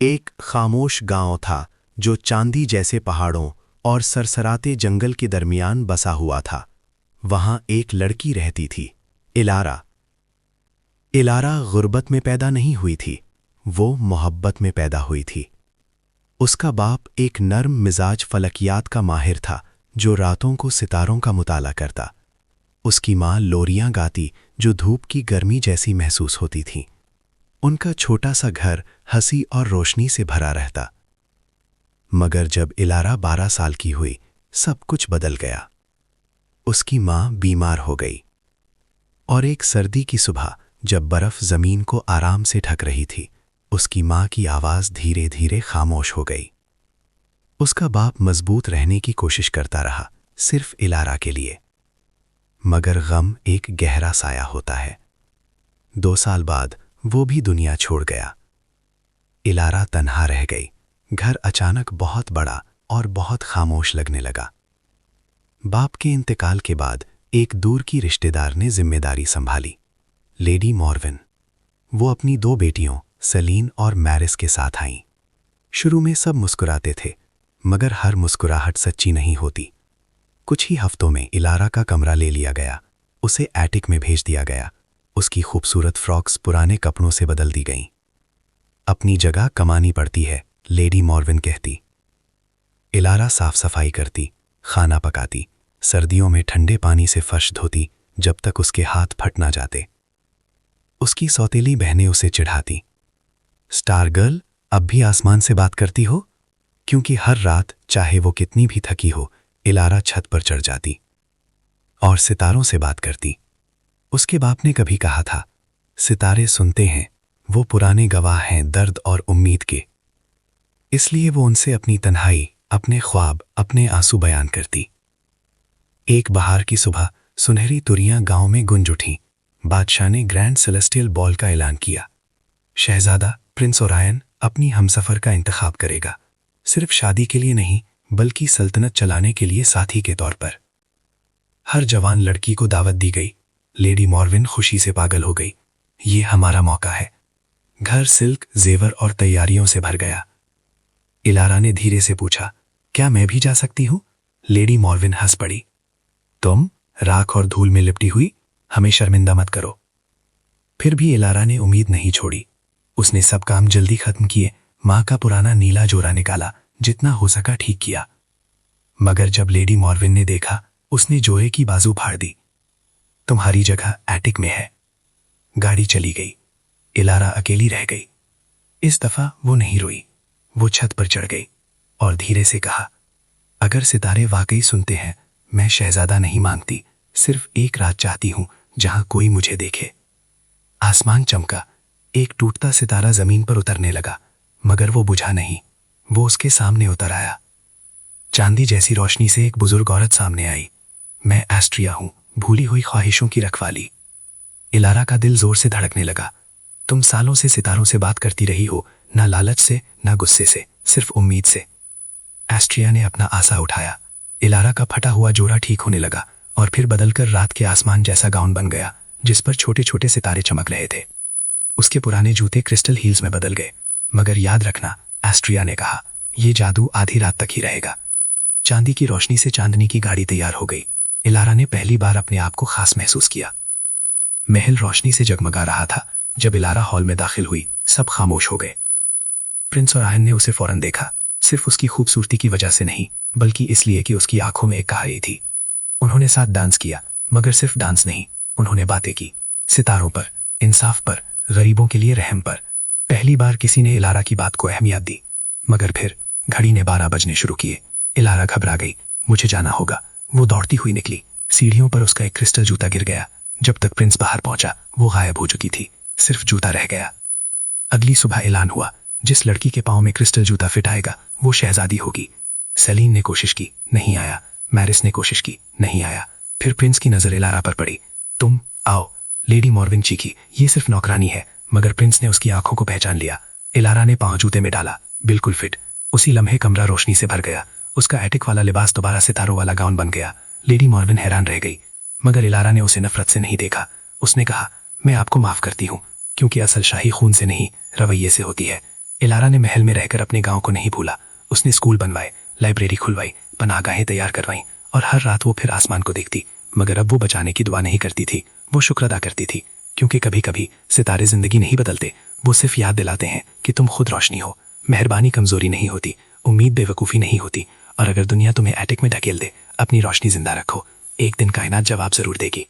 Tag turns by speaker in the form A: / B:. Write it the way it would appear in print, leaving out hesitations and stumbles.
A: एक खामोश गांव था जो चांदी जैसे पहाड़ों और सरसराते जंगल के दरमियान बसा हुआ था। वहां एक लड़की रहती थी, इलारा। इलारा गुर्बत में पैदा नहीं हुई थी, वो मोहब्बत में पैदा हुई थी। उसका बाप एक नर्म मिजाज फलकियात का माहिर था जो रातों को सितारों का मुताला करता। उसकी माँ लोरियां गाती जो धूप की गर्मी जैसी महसूस होती थीं। उनका छोटा सा घर हंसी और रोशनी से भरा रहता। मगर जब इलारा 12 साल की हुई, सब कुछ बदल गया। उसकी माँ बीमार हो गई और एक सर्दी की सुबह जब बर्फ जमीन को आराम से ढक रही थी, उसकी माँ की आवाज़ धीरे धीरे खामोश हो गई। उसका बाप मजबूत रहने की कोशिश करता रहा, सिर्फ इलारा के लिए। मगर गम एक गहरा साया होता है। 2 साल बाद वो भी दुनिया छोड़ गया। इलारा तन्हा रह गई। घर अचानक बहुत बड़ा और बहुत खामोश लगने लगा। बाप के इंतकाल के बाद एक दूर की रिश्तेदार ने जिम्मेदारी संभाली, लेडी मॉर्विन। वो अपनी 2 बेटियों सेलीन और मैरिस के साथ आईं। शुरू में सब मुस्कुराते थे, मगर हर मुस्कुराहट सच्ची नहीं होती। कुछ ही हफ्तों में इलारा का कमरा ले लिया गया, उसे एटिक में भेज दिया गया। उसकी खूबसूरत फ्रॉक्स पुराने कपड़ों से बदल दी गईं। अपनी जगह कमानी पड़ती है, लेडी मॉर्विन कहती। इलारा साफ सफाई करती, खाना पकाती, सर्दियों में ठंडे पानी से फर्श धोती जब तक उसके हाथ फट ना जाते। उसकी सौतेली बहनें उसे चिढ़ाती, स्टार गर्ल, अब भी आसमान से बात करती हो? क्योंकि हर रात, चाहे वो कितनी भी थकी हो, इलारा छत पर चढ़ जाती और सितारों से बात करती। उसके बाप ने कभी कहा था, सितारे सुनते हैं, वो पुराने गवाह हैं दर्द और उम्मीद के। इसलिए वो उनसे अपनी तन्हाई, अपने ख्वाब, अपने आंसू बयान करती। एक बहार की सुबह सुनहरी तुरियां गांव में गुंज उठीं। बादशाह ने ग्रैंड सेलेस्टियल बॉल का ऐलान किया। शहजादा प्रिंस ओरायन अपनी हमसफर का इंतखाब करेगा, सिर्फ शादी के लिए नहीं बल्कि सल्तनत चलाने के लिए साथी के तौर पर। हर जवान लड़की को दावत दी गई। लेडी मॉर्विन खुशी से पागल हो गई। ये हमारा मौका है। घर सिल्क, जेवर और तैयारियों से भर गया। इलारा ने धीरे से पूछा, क्या मैं भी जा सकती हूं? लेडी मॉर्विन हंस पड़ी। तुम, राख और धूल में लिपटी हुई, हमें शर्मिंदा मत करो। फिर भी इलारा ने उम्मीद नहीं छोड़ी। उसने सब काम जल्दी खत्म किए, मां का पुराना नीला जोड़ा निकाला, जितना हो सका ठीक किया। मगर जब लेडी मॉर्विन ने देखा, उसने जोड़े की बाजू फाड़ दी। तुम्हारी जगह एटिक में है। गाड़ी चली गई। इलारा अकेली रह गई। इस दफा वो नहीं रोई। वो छत पर चढ़ गई और धीरे से कहा, अगर सितारे वाकई सुनते हैं, मैं शहजादा नहीं मांगती, सिर्फ एक रात चाहती हूं जहां कोई मुझे देखे। आसमान चमका। एक टूटता सितारा जमीन पर उतरने लगा, मगर वो बुझा नहीं। वो उसके सामने उतर आया। चांदी जैसी रोशनी से एक बुजुर्ग औरत सामने आई। मैं एस्ट्रिया हूं, भूली हुई ख्वाहिशों की रखवाली। इलारा का दिल जोर से धड़कने लगा। तुम सालों से सितारों से बात करती रही हो, ना लालच से, ना गुस्से से, सिर्फ उम्मीद से। एस्ट्रिया ने अपना आसा उठाया। इलारा का फटा हुआ जोड़ा ठीक होने लगा और फिर बदलकर रात के आसमान जैसा गाउन बन गया, जिस पर छोटे छोटे सितारे चमक रहे थे। उसके पुराने जूते क्रिस्टल हील्स में बदल गए। मगर याद रखना, एस्ट्रिया ने कहा, यह जादू आधी रात तक ही रहेगा। चांदी की रोशनी से चांदनी की गाड़ी तैयार हो गई। इलारा ने पहली बार अपने आप को खास महसूस किया। महल रोशनी से जगमगा रहा था। जब इलारा हॉल में दाखिल हुई, सब खामोश हो गए। प्रिंस ओरायन ने उसे फौरन देखा, सिर्फ उसकी खूबसूरती की वजह से नहीं, बल्कि इसलिए कि उसकी आंखों में एक कहानी थी। उन्होंने साथ डांस किया, मगर सिर्फ डांस नहीं, उन्होंने बातें की, सितारों पर, इंसाफ पर, गरीबों के लिए रहम पर। पहली बार किसी ने इलारा की बात को अहमियत दी। मगर फिर घड़ी ने 12 बजने शुरू किए। इलारा घबरा गई। मुझे जाना होगा। वो दौड़ती हुई निकली। सीढ़ियों पर उसका एक क्रिस्टल जूता गिर गया। जब तक प्रिंस बाहर पहुंचा, वो गायब हो चुकी थी, सिर्फ जूता रह गया। अगली सुबह ऐलान हुआ, जिस लड़की के पांव में क्रिस्टल जूता फिट आएगा, वो शहजादी होगी। सेलीन ने कोशिश की, नहीं आया। मैरिस ने कोशिश की, नहीं आया। फिर प्रिंस की नजर इलारा पर पड़ी। तुम आओ, लेडी मॉर्विन चीखी। ये सिर्फ नौकरानी है। मगर प्रिंस ने उसकी आंखों को पहचान लिया। इलारा ने पांव जूते में डाला, बिल्कुल फिट। उसी लम्हे कमरा रोशनी से भर गया। उसका एटिक वाला लिबास दोबारा सितारों वाला गाउन बन गया। लेडी मॉर्विन हैरान रह गई, मगर इलारा ने उसे नफरत से नहीं देखा। उसने कहा, मैं आपको माफ करती हूँ, क्योंकि असल शाही खून से नहीं, रवैये से होती है।
B: इलारा ने महल में रहकर अपने गांव को नहीं भूला। उसने स्कूल बनवाए, लाइब्रेरी खुलवाई, पनाहगाहें तैयार करवाईं और हर रात वो फिर आसमान को देखती। मगर अब वो बचाने की दुआ नहीं करती थी, वो शुक्र अदा करती थी, क्योंकि कभी कभी सितारे जिंदगी नहीं बदलते, वो सिर्फ याद दिलाते हैं कि तुम खुद रोशनी हो। मेहरबानी कमजोरी नहीं होती, उम्मीद बेवकूफ़ी नहीं होती, और अगर दुनिया तुम्हें एटिक में ढकेल दे, अपनी रोशनी जिंदा रखो, एक दिन कायनात जवाब जरूर देगी।